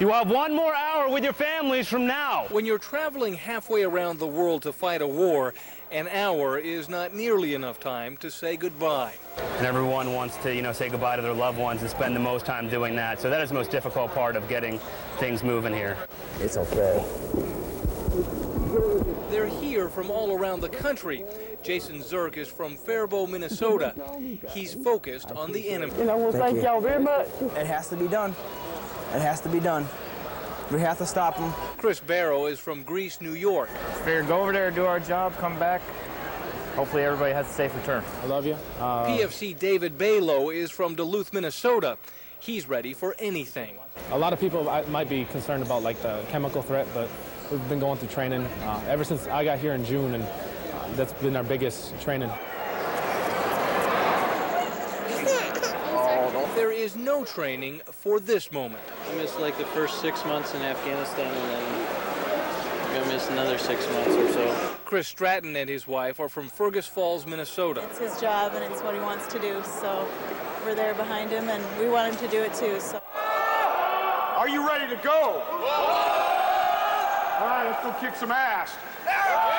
You have 1 more hour with your families from now. When you're traveling halfway around the world to fight a war, an hour is not nearly enough time to say goodbye. And everyone wants to, say goodbye to their loved ones and spend the most time doing that. So that is the most difficult part of getting things moving here. It's okay. They're here from all around the country. Jason Zirk is from Faribault, Minnesota. He's focused on the enemy. Thank y'all very much. It has to be done. It has to be done. We have to stop them. Chris Barrow is from Greece, New York. Figure go over there, do our job, come back. Hopefully everybody has a safe return. I love you. PFC David Balow is from Duluth, Minnesota. He's ready for anything. A lot of people might be concerned about like the chemical threat, but we've been going through training ever since I got here in June, and that's been our biggest training. There is no training for this moment. I missed like the first 6 months in Afghanistan, and then I'm gonna miss another 6 months or so. Chris Stratton and his wife are from Fergus Falls, Minnesota. It's his job and it's what he wants to do, so we're there behind him and we want him to do it too. So. Are you ready to go? All right, let's go kick some ass.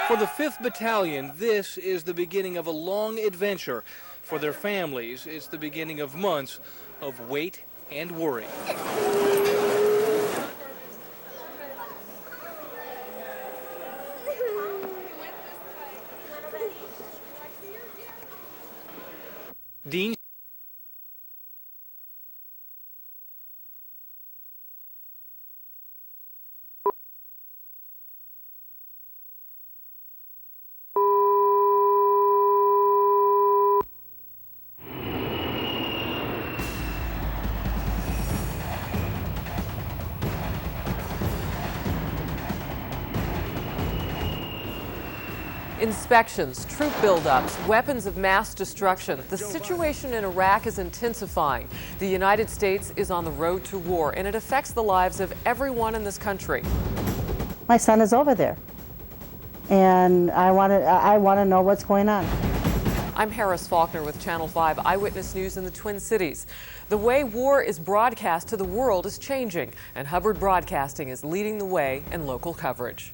For the 5th Battalion, this is the beginning of a long adventure. For their families, it's the beginning of months of wait and worry. Dean Inspections, troop buildups, weapons of mass destruction. The situation in Iraq is intensifying. The United States is on the road to war, and it affects the lives of everyone in this country. My son is over there, and I want to know what's going on. I'm Harris Faulkner with Channel 5 Eyewitness News in the Twin Cities. The way war is broadcast to the world is changing, and Hubbard Broadcasting is leading the way in local coverage.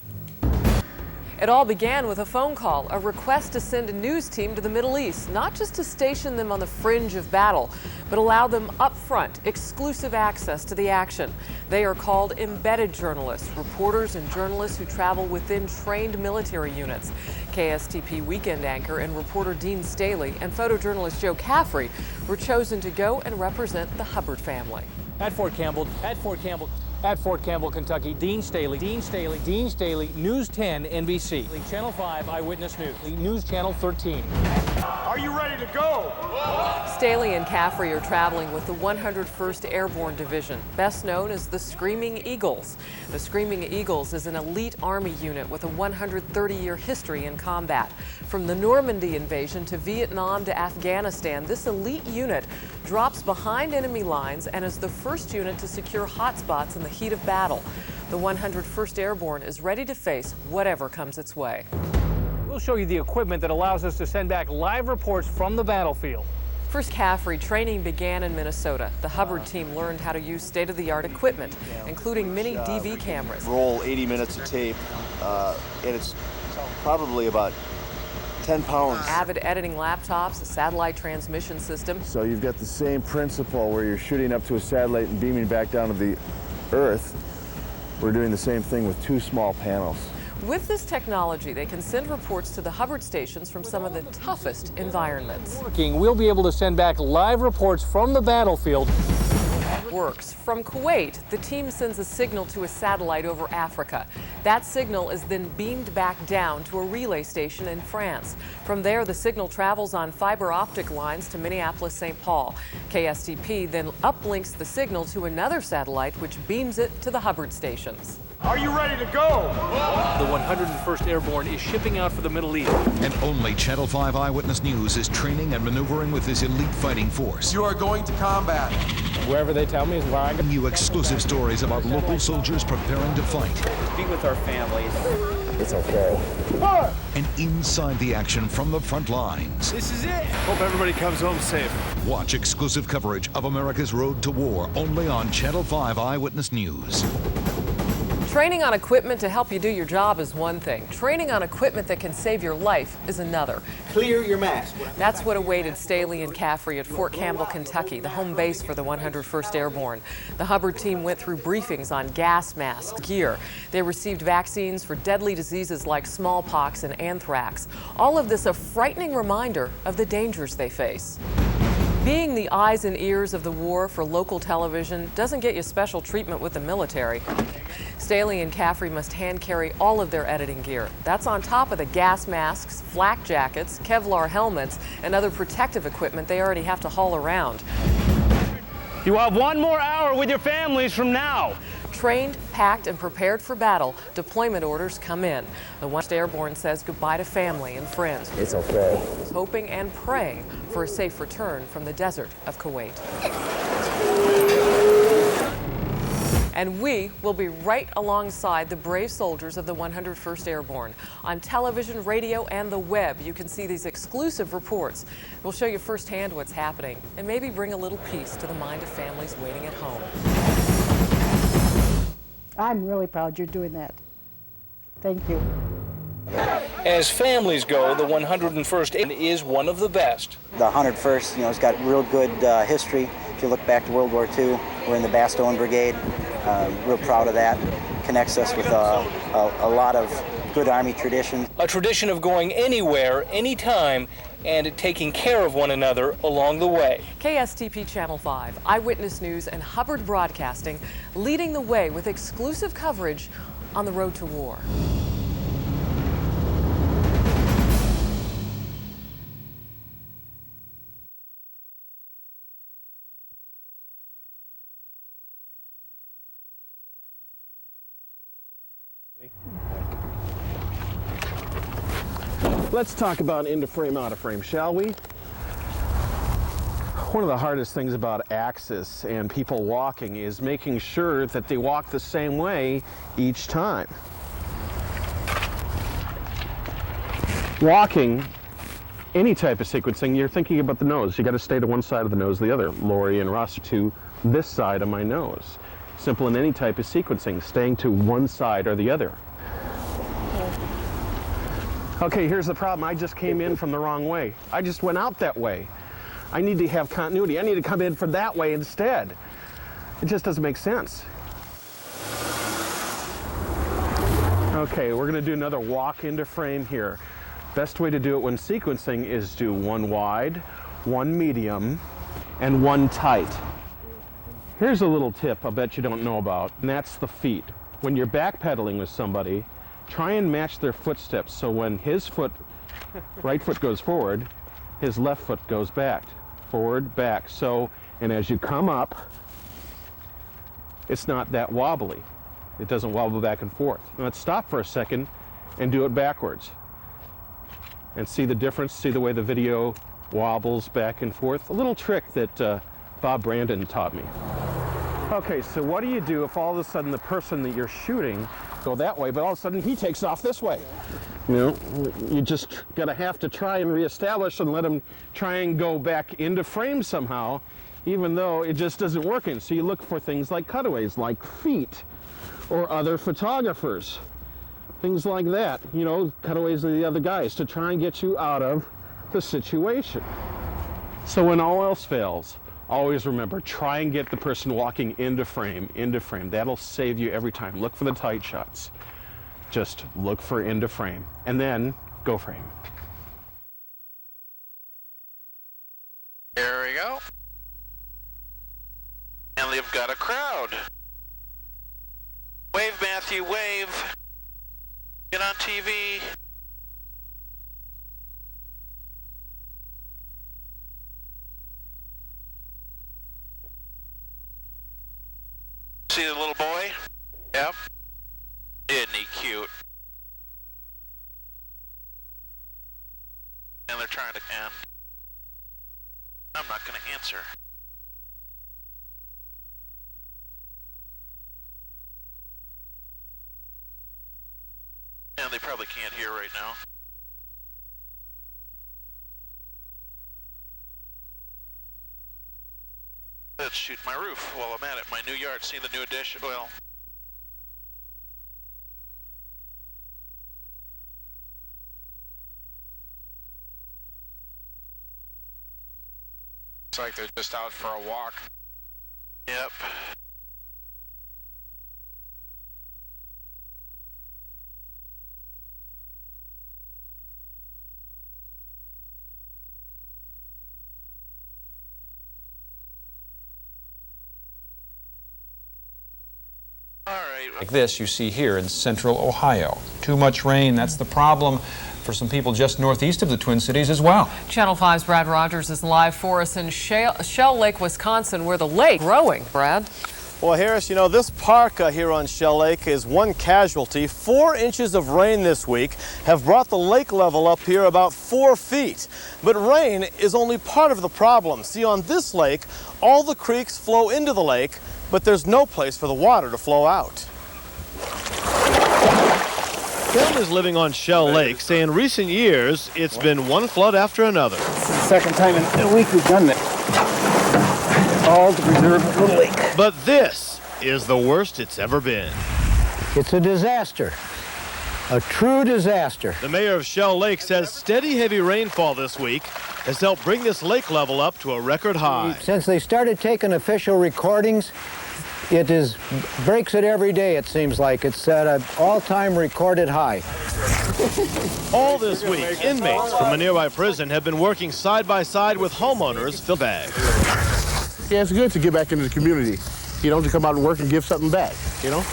It all began with a phone call, a request to send a news team to the Middle East, not just to station them on the fringe of battle, but allow them up front, exclusive access to the action. They are called embedded journalists, reporters and journalists who travel within trained military units. KSTP weekend anchor and reporter Dean Staley and photojournalist Joe Caffrey were chosen to go and represent the Hubbard family. at Fort Campbell, Kentucky, Dean Staley, News 10 NBC, Channel 5 Eyewitness News, News Channel 13. Are you ready to go? Staley and Caffrey are traveling with the 101st Airborne Division, best known as the Screaming Eagles. The Screaming Eagles is an elite Army unit with a 130-year history in combat. From the Normandy invasion to Vietnam to Afghanistan, this elite unit drops behind enemy lines and is the first unit to secure hotspots in the heat of battle. The 101st Airborne is ready to face whatever comes its way. We'll show you the equipment that allows us to send back live reports from the battlefield. First Caffrey, training began in Minnesota. The Hubbard team learned how to use state-of-the-art equipment, including mini DV cameras. Roll 80 minutes of tape, and it's probably about 10 pounds. Avid editing laptops, a satellite transmission system. So you've got the same principle where you're shooting up to a satellite and beaming back down to the Earth. We're doing the same thing with two small panels. With this technology, they can send reports to the Hubbard stations from some of the toughest environments. We'll be able to send back live reports from the battlefield. Works. From Kuwait, the team sends a signal to a satellite over Africa. That signal is then beamed back down to a relay station in France. From there, the signal travels on fiber optic lines to Minneapolis-St. Paul. KSTP then uplinks the signal to another satellite, which beams it to the Hubbard stations. Are you ready to go? The 101st Airborne is shipping out for the Middle East. And only Channel 5 Eyewitness News is training and maneuvering with this elite fighting force. You are going to combat. Wherever they tell me is where I go. New exclusive stories about local soldiers preparing to fight. Be with our families. It's okay. And inside the action from the front lines. This is it. Hope everybody comes home safe. Watch exclusive coverage of America's Road to War only on Channel 5 Eyewitness News. Training on equipment to help you do your job is one thing. Training on equipment that can save your life is another. Clear your mask. That's what awaited Staley and Caffrey at Fort Campbell, Kentucky, the home base for the 101st Airborne. The Hubbard team went through briefings on gas masks, gear. They received vaccines for deadly diseases like smallpox and anthrax. All of this a frightening reminder of the dangers they face. Being the eyes and ears of the war for local television doesn't get you special treatment with the military. Staley and Caffrey must hand carry all of their editing gear. That's on top of the gas masks, flak jackets, Kevlar helmets, and other protective equipment they already have to haul around. You have 1 more hour with your families from now. Trained, packed, and prepared for battle, deployment orders come in. The 101st Airborne says goodbye to family and friends. It's okay. Hoping and praying for a safe return from the desert of Kuwait. And we will be right alongside the brave soldiers of the 101st Airborne. On television, radio, and the web, you can see these exclusive reports. We'll show you firsthand what's happening and maybe bring a little peace to the mind of families waiting at home. I'm really proud you're doing that. Thank you. As families go, the 101st is one of the best. The 101st, it's got real good history. If you look back to World War II, we're in the Bastogne Brigade. Real proud of that. Connects us with a lot of good Army tradition. A tradition of going anywhere, anytime, and taking care of one another along the way. KSTP Channel 5, Eyewitness News, and Hubbard Broadcasting leading the way with exclusive coverage on the road to war. Let's talk about into frame, out of frame, shall we? One of the hardest things about axis and people walking is making sure that they walk the same way each time. Walking, any type of sequencing, you're thinking about the nose. You got to stay to one side of the nose, the other. Lori and Russ to this side of my nose. Simple in any type of sequencing, staying to one side or the other. Okay, here's the problem. I just came in from the wrong way. I just went out that way. I need to have continuity. I need to come in from that way instead. It just doesn't make sense. Okay, we're gonna do another walk into frame here. Best way to do it when sequencing is do one wide, one medium, and one tight. Here's a little tip I bet you don't know about, and that's the feet. When you're backpedaling with somebody, try and match their footsteps so when his foot, right foot goes forward, his left foot goes back. Forward, back. So, and as you come up, it's not that wobbly. It doesn't wobble back and forth. Now let's stop for a second and do it backwards. And see the difference, see the way the video wobbles back and forth. A little trick that Bob Brandon taught me. Okay, so what do you do if all of a sudden the person that you're shooting go that way, but all of a sudden he takes off this way? You know, you just gotta have to try and reestablish and let him try and go back into frame somehow, even though it just isn't working. So you look for things like cutaways, like feet, or other photographers. Things like that, you know, cutaways of the other guys to try and get you out of the situation. So when all else fails, always remember, try and get the person walking into frame, into frame. That'll save you every time. Look for the tight shots. Just look for into frame, and then go frame. There we go. And they've got a crowd. Wave, Matthew, wave. Get on TV. See the little boy? Yep. Isn't he cute? And they're trying to end. I'm not going to answer. And And they probably can't hear right now. Let's shoot my roof while I'm at it. My new yard, seeing the new addition. Well, it's like they're just out for a walk. yep. Like this you see here in central Ohio. Too much rain, that's the problem for some people just northeast of the Twin Cities as well. Channel 5's Brad Rogers is live for us in Shell Lake, Wisconsin, where the lake is growing. Brad? Well, Harris, you know, this park here on Shell Lake is one casualty. 4 inches of rain this week have brought the lake level up here about 4 feet. But rain is only part of the problem. See, on this lake, all the creeks flow into the lake, but there's no place for the water to flow out. Families living on Shell Lake say in recent years it's been one flood after another. This is the second time in a week we've done this. All to preserve the lake. But this is the worst it's ever been. It's a disaster. A true disaster. The mayor of Shell Lake says steady heavy rainfall this week has helped bring this lake level up to a record high. Since they started taking official recordings, it breaks it every day, it seems like. It's at an all-time recorded high. All this week, inmates from a nearby prison have been working side by side with homeowners fill bags. Yeah, it's good to get back into the community, you know, to come out and work and give something back, you know?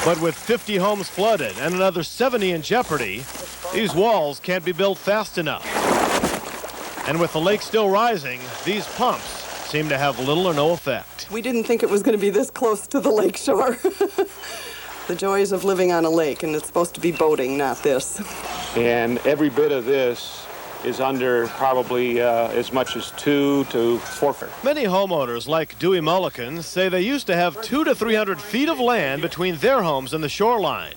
But with 50 homes flooded and another 70 in jeopardy, these walls can't be built fast enough. And with the lake still rising, these pumps seem to have little or no effect. We didn't think it was going to be this close to the lake shore. The joys of living on a lake, and it's supposed to be boating, not this. And every bit of this is under probably as much as 2 to 4 feet. Many homeowners, like Dewey Mullican, say they used to have 200 to 300 feet of land between their homes and the shoreline.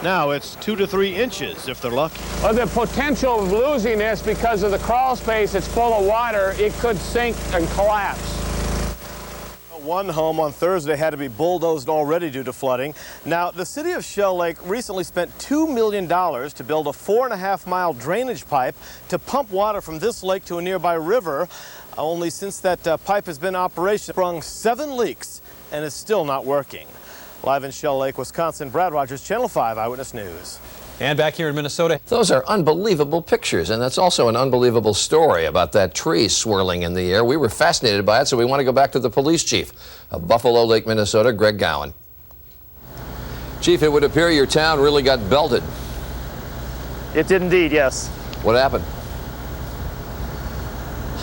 Now it's 2 to 3 inches if they're lucky. Well, the potential of losing this because of the crawl space, it's full of water, it could sink and collapse. One home on Thursday had to be bulldozed already due to flooding. Now, the city of Shell Lake recently spent $2 million to build a 4.5-mile drainage pipe to pump water from this lake to a nearby river. Only since that pipe has been in operation, sprung 7 leaks and is still not working. Live in Shell Lake, Wisconsin, Brad Rogers, Channel 5 Eyewitness News. And back here in Minnesota. Those are unbelievable pictures, and that's also an unbelievable story about that tree swirling in the air. We were fascinated by it, so we want to go back to the police chief of Buffalo Lake, Minnesota, Greg Gowan. Chief, it would appear your town really got belted. It did indeed, yes. What happened?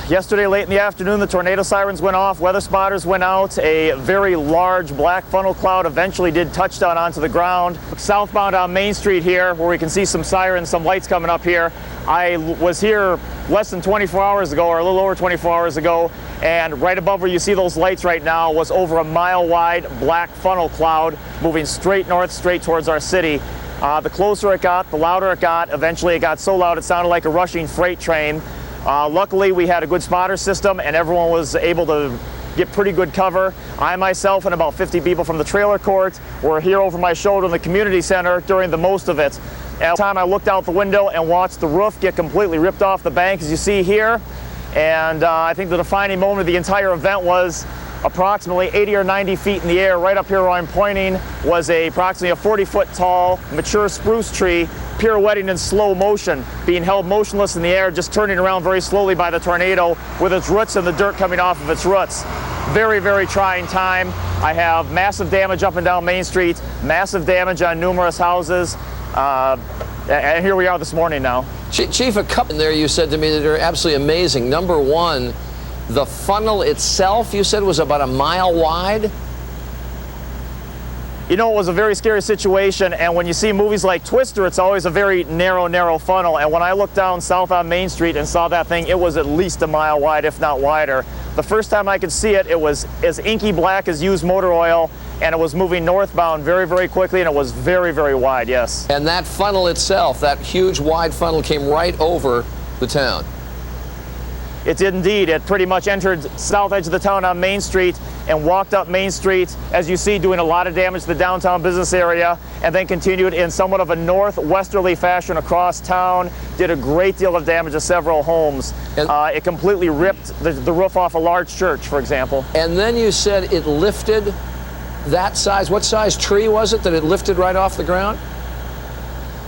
Yesterday late in the afternoon, the tornado sirens went off, weather spotters went out, a very large black funnel cloud eventually did touch down onto the ground. Southbound on Main Street here, where we can see some sirens, some lights coming up here. I was here less than 24 hours ago, or a little over 24 hours ago, and right above where you see those lights right now was over a mile-wide black funnel cloud moving straight north, straight towards our city. The closer it got, the louder it got. Eventually it got so loud it sounded like a rushing freight train. Luckily, we had a good spotter system, and everyone was able to get pretty good cover. I myself and about 50 people from the trailer court were here over my shoulder in the community center during the most of it. At the time, I looked out the window and watched the roof get completely ripped off the bank, as you see here. And I think the defining moment of the entire event was approximately 80 or 90 feet in the air. Right up here where I'm pointing was approximately a 40-foot tall, mature spruce tree pirouetting in slow motion, being held motionless in the air, just turning around very slowly by the tornado with its roots and the dirt coming off of its roots. Very, very trying time. I have massive damage up and down Main Street, massive damage on numerous houses, and here we are this morning now. Chief, a couple in there you said to me that are absolutely amazing. Number one, the funnel itself, you said, was about a mile wide? You know, it was a very scary situation, and when you see movies like Twister, it's always a very narrow funnel. And when I looked down south on Main Street and saw that thing, it was at least a mile wide, if not wider. The first time I could see it, it was as inky black as used motor oil, and it was moving northbound very, very quickly, and it was very, very wide, yes. And that funnel itself, that huge wide funnel, came right over the town. It did indeed. It pretty much entered south edge of the town on Main Street and walked up Main Street, as you see, doing a lot of damage to the downtown business area, and then continued in somewhat of a northwesterly fashion across town, did a great deal of damage to several homes. It completely ripped the roof off a large church, for example. And then you said it lifted that size. What size tree was it that it lifted right off the ground?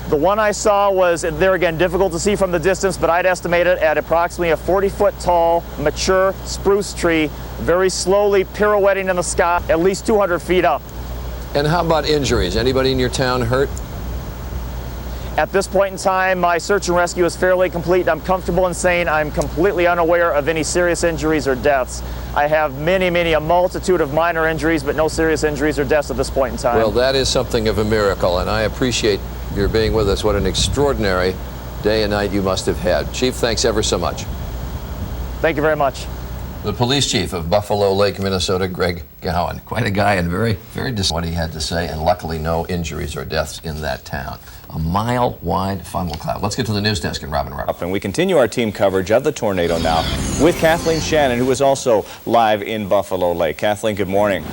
The one I saw was, there again, difficult to see from the distance, but I'd estimate it at approximately a 40-foot tall, mature spruce tree, very slowly pirouetting in the sky, at least 200 feet up. And how about injuries? Anybody in your town hurt? At this point in time, my search and rescue is fairly complete. I'm comfortable in saying I'm completely unaware of any serious injuries or deaths. I have a multitude of minor injuries, but no serious injuries or deaths at this point in time. Well, that is something of a miracle, and I appreciate your being with us. What an extraordinary day and night you must have had. Chief, thanks ever so much. Thank you very much. The police chief of Buffalo Lake, Minnesota, Greg Gowan. Quite a guy, and very, very disappointed what he had to say, and luckily no injuries or deaths in that town. A mile-wide funnel cloud. Let's get to the news desk and Robin Roberts. And we continue our team coverage of the tornado now with Kathleen Shannon, who is also live in Buffalo Lake. Kathleen, good morning.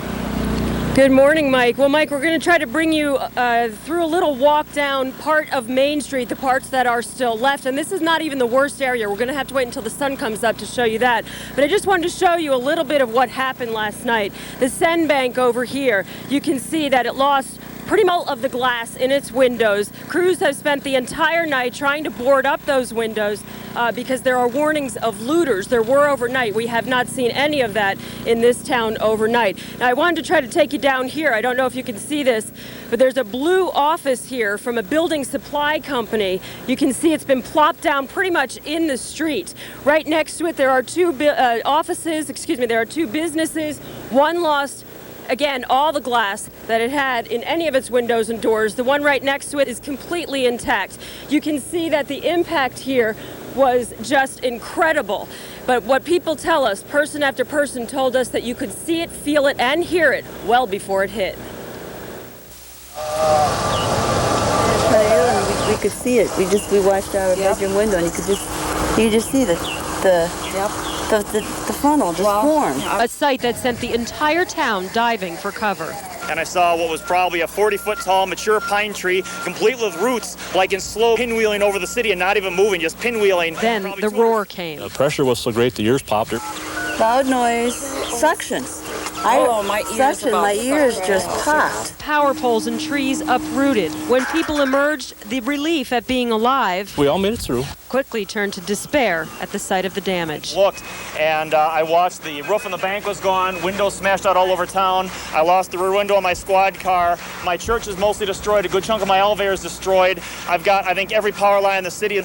Good morning, Mike. Well, Mike, we're going to try to bring you through a little walk down part of Main Street, the parts that are still left. And this is not even the worst area. We're going to have to wait until the sun comes up to show you that. But I just wanted to show you a little bit of what happened last night. The Seine Bank over here, you can see that it lost pretty much of the glass in its windows. Crews have spent the entire night trying to board up those windows because there are warnings of looters. There were overnight. We have not seen any of that in this town overnight. Now, I wanted to try to take you down here. I don't know if you can see this, but there's a blue office here from a building supply company. You can see it's been plopped down pretty much in the street. Right next to it, there are two businesses. One lost, again, all the glass that it had in any of its windows and doors. The one right next to it is completely intact. You can see that the impact here was just incredible. But what people tell us, person after person told us that you could see it, feel it, and hear it well before it hit. We could see it. We watched out of our bedroom window, and you could just see the funnel just formed. A sight that sent the entire town diving for cover. And I saw what was probably a 40-foot tall mature pine tree, complete with roots, like in slow pinwheeling over the city and not even moving, just pinwheeling. Then the roar came. The pressure was so great, the ears popped. Loud noise, suction. My ears just popped. Power poles and trees uprooted. When people emerged, the relief at being alive, we all made it through, quickly turned to despair at the sight of the damage. Looked, and I watched the roof on the bank was gone, windows smashed out all over town. I lost the rear window on my squad car. My church is mostly destroyed. A good chunk of my elevator is destroyed. I've got, I think, every power line in the city.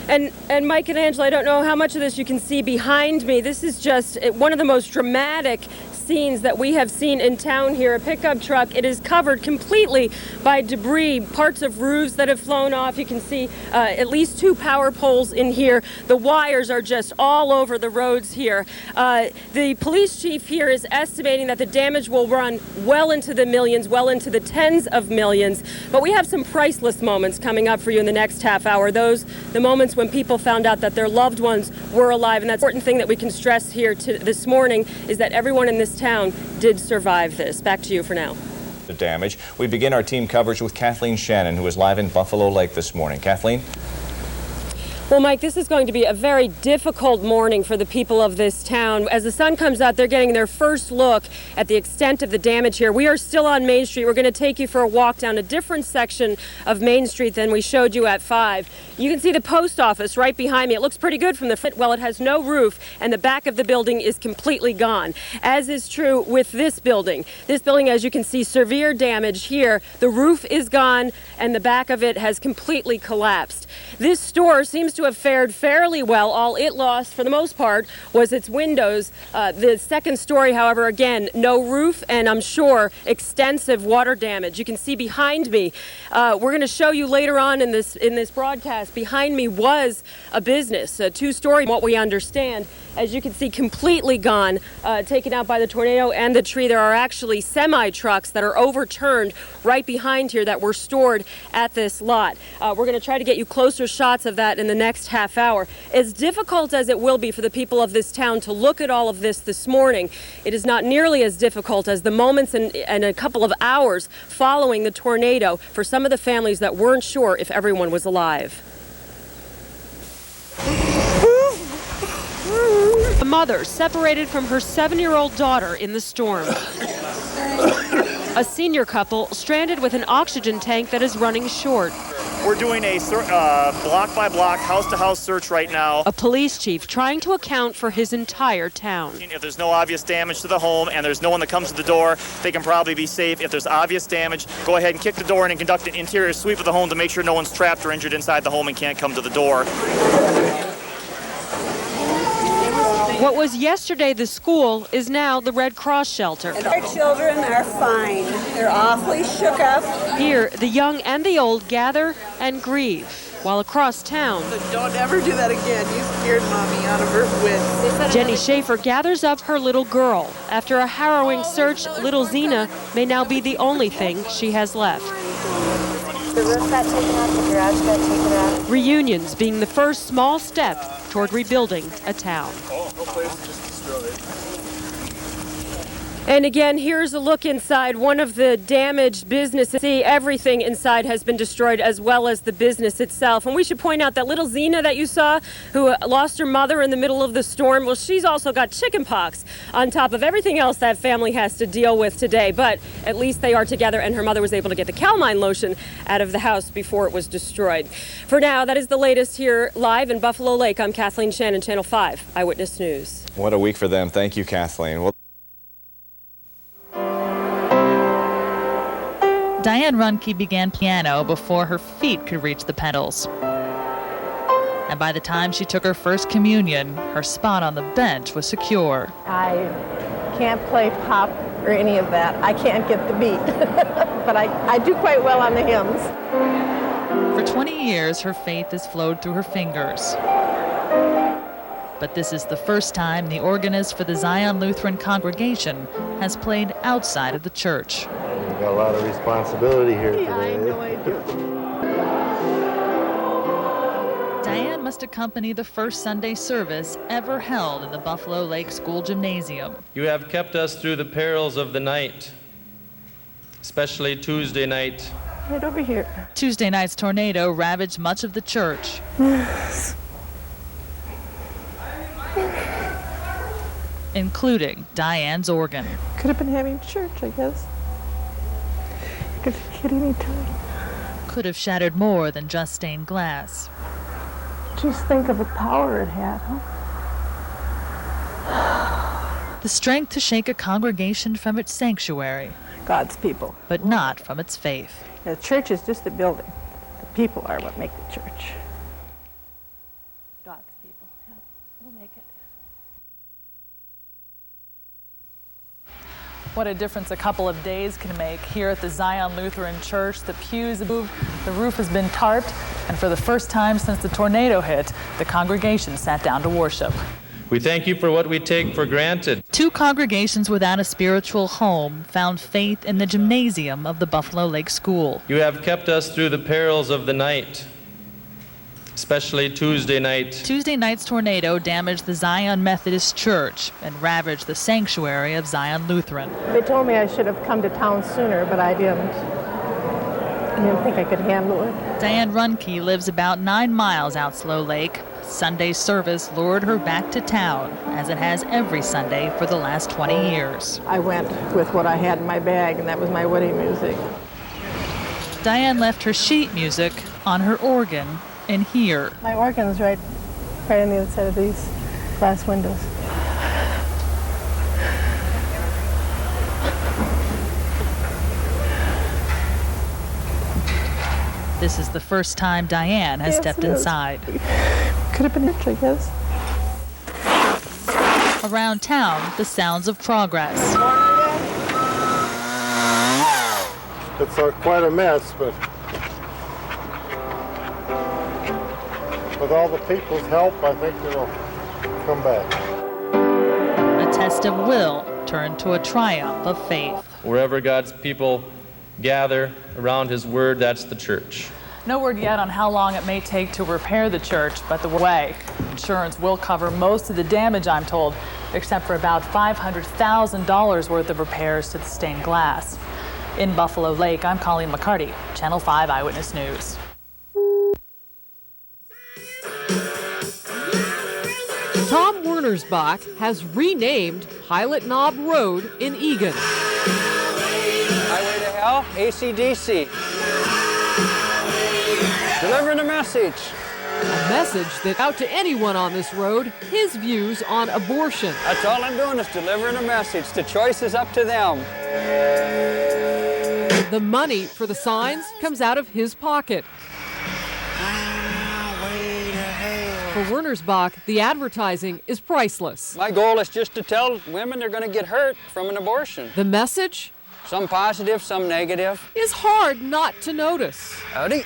And Mike and Angela, I don't know how much of this you can see behind me. This is just one of the most dramatic scenes that we have seen in town here. A pickup truck, it is covered completely by debris, parts of roofs that have flown off. You can see at least 2 power poles in here. The wires are just all over the roads here. The police chief here is estimating that the damage will run well into the millions, well into the tens of millions. But we have some priceless moments coming up for you in the next half hour. Those, the moments when people found out that their loved ones were alive. And that's the important thing that we can stress here this morning is that everyone in this town did survive this. Back to you for now. The damage. We begin our team coverage with Kathleen Shannon, who is live in Buffalo Lake this morning. Kathleen? Well, Mike, this is going to be a very difficult morning for the people of this town. As the sun comes out, they're getting their first look at the extent of the damage here. We are still on Main Street. We're going to take you for a walk down a different section of Main Street than we showed you at 5. You can see the post office right behind me. It looks pretty good from the front. Well, it has no roof, and the back of the building is completely gone, as is true with this building. This building, as you can see, severe damage here. The roof is gone, and the back of it has completely collapsed. This store seems to to have fared fairly well. All it lost, for the most part, was its windows. The second story, however, again, no roof, and I'm sure extensive water damage. You can see behind me. We're going to show you later on in this broadcast. Behind me was a business, a two-story. What we understand, as you can see, completely gone, taken out by the tornado and the tree. There are actually semi-trucks that are overturned right behind here that were stored at this lot. We're going to try to get you closer shots of that in the next half hour. As difficult as it will be for the people of this town to look at all of this morning, it is not nearly as difficult as the moments and a couple of hours following the tornado for some of the families that weren't sure if everyone was alive. A mother separated from her 7-year-old daughter in the storm. A senior couple stranded with an oxygen tank that is running short. We're doing a block-by-block, house-to-house search right now. A police chief trying to account for his entire town. If there's no obvious damage to the home and there's no one that comes to the door, they can probably be safe. If there's obvious damage, go ahead and kick the door in and conduct an interior sweep of the home to make sure no one's trapped or injured inside the home and can't come to the door. What was yesterday the school is now the Red Cross shelter. And our children are fine. They're awfully shook up. Here, the young and the old gather and grieve, while across town... Don't ever do that again. You scared Mommy out of her wits. Jenny Schaefer gathers up her little girl. After a harrowing search, little Zena may now be the only thing she has left. The roof got taken off, the garage got taken off. Reunions being the first small step toward rebuilding a town. And again, here's a look inside one of the damaged businesses. See, everything inside has been destroyed, as well as the business itself. And we should point out that little Zena that you saw, who lost her mother in the middle of the storm, well, she's also got chicken pox on top of everything else that family has to deal with today. But at least they are together, and her mother was able to get the calamine lotion out of the house before it was destroyed. For now, that is the latest here live in Buffalo Lake. I'm Kathleen Shannon, Channel 5 Eyewitness News. What a week for them. Thank you, Kathleen. Diane Runke began piano before her feet could reach the pedals. And by the time she took her first communion, her spot on the bench was secure. I can't play pop or any of that. I can't get the beat, but I do quite well on the hymns. For 20 years, her faith has flowed through her fingers. But this is the first time the organist for the Zion Lutheran congregation has played outside of the church. You've got a lot of responsibility here today. I know I do. Diane must accompany the first Sunday service ever held in the Buffalo Lake School Gymnasium. You have kept us through the perils of the night, especially Tuesday night. Right over here. Tuesday night's tornado ravaged much of the church. Including Diane's organ. Could have been having church, I guess. Could have hit any time. Could have shattered more than just stained glass. Just think of the power it had, huh? The strength to shake a congregation from its sanctuary. God's people. But not from its faith. The church is just a building. The people are what make the church. God's people. Yeah, we'll make it. What a difference a couple of days can make. Here at the Zion Lutheran Church, the pews have moved, the roof has been tarped, and for the first time since the tornado hit, the congregation sat down to worship. We thank you for what we take for granted. Two congregations without a spiritual home found faith in the gymnasium of the Buffalo Lake School. You have kept us through the perils of the night, especially Tuesday night. Tuesday night's tornado damaged the Zion Methodist Church and ravaged the sanctuary of Zion Lutheran. They told me I should have come to town sooner, but I didn't. I didn't think I could handle it. Diane Runke lives about 9 miles out Slow Lake. Sunday's service lured her back to town, as it has every Sunday for the last 20 years. I went with what I had in my bag, and that was my wedding music. Diane left her sheet music on her organ in here. My organ's right on the other side of these glass windows. This is the first time Diane has stepped inside. could have been rich, I guess. Around town, the sounds of progress. It's quite a mess, but with all the people's help, I think it'll come back. A test of will turned to a triumph of faith. Wherever God's people gather around his word, that's the church. No word yet on how long it may take to repair the church, but the way. Insurance will cover most of the damage, I'm told, except for about $500,000 worth of repairs to the stained glass. In Buffalo Lake, I'm Colleen McCarty, Channel 5 Eyewitness News. Tom Wernersbach has renamed Pilot Knob Road in Egan. Highway to Hell, AC/DC. Delivering a message. A message that out to anyone on this road, his views on abortion. That's all I'm doing is delivering a message. The choice is up to them. The money for the signs comes out of his pocket. For Wernersbach, the advertising is priceless. My goal is just to tell women they're going to get hurt from an abortion. The message? Some positive, some negative. Is hard not to notice. Howdy.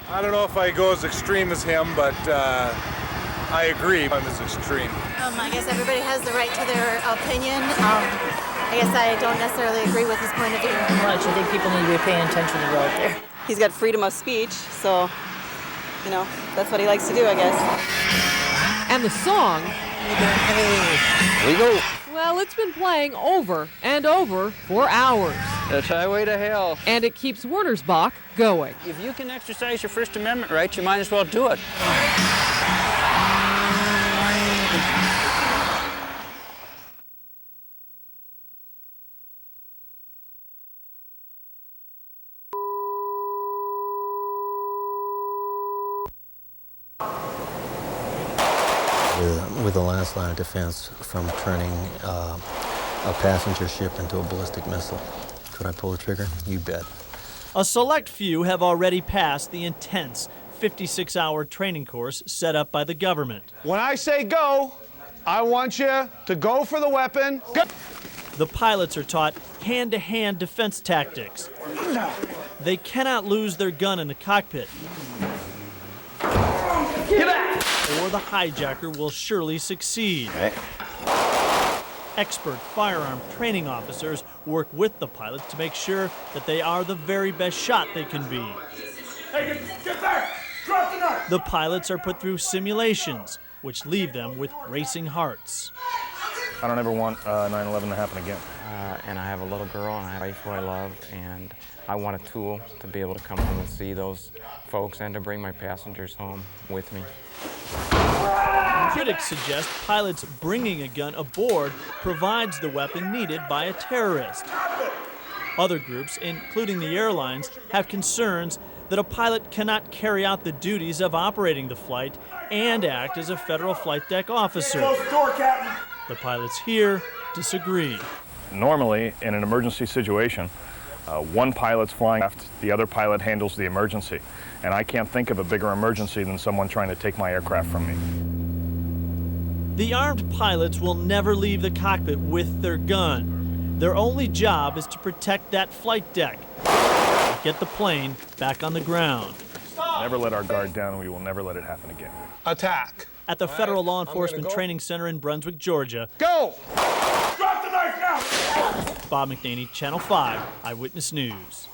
I don't know if I go as extreme as him, but I agree I'm as extreme. I guess everybody has the right to their opinion. I guess I don't necessarily agree with his point of view. Well, I think people need to be paying attention to the road there. He's got freedom of speech, so, you know, that's what he likes to do, I guess. And the song, Here we go. well, it's been playing over and over for hours. That's Highway to Hell. And it keeps Wernersbach going. If you can exercise your First Amendment rights, you might as well do it. With the last line of defense from turning a passenger ship into a ballistic missile. Could I pull the trigger? You bet. A select few have already passed the intense 56-hour training course set up by the government. When I say go, I want you to go for the weapon. Go. The pilots are taught hand-to-hand defense tactics. They cannot lose their gun in the cockpit, or the hijacker will surely succeed. Expert firearm training officers work with the pilots to make sure that they are the very best shot they can be. Hey, get back! Drop the knife! The pilots are put through simulations, which leave them with racing hearts. I don't ever want 9/11 to happen again. And I have a little girl and I have a wife who I love, and I want a tool to be able to come home and see those folks and to bring my passengers home with me. Critics suggest pilots bringing a gun aboard provides the weapon needed by a terrorist. Other groups, including the airlines, have concerns that a pilot cannot carry out the duties of operating the flight and act as a federal flight deck officer. Close the door, Captain. The pilots here disagree. Normally, in an emergency situation, one pilot's flying left, the other pilot handles the emergency. And I can't think of a bigger emergency than someone trying to take my aircraft from me. The armed pilots will never leave the cockpit with their gun. Their only job is to protect that flight deck, get the plane back on the ground. Never let our guard down, and we will never let it happen again. Attack. At the Federal Law Enforcement Training Center in Brunswick, Georgia. Go! Drop the knife now! Bob McNaney, Channel 5 Eyewitness News.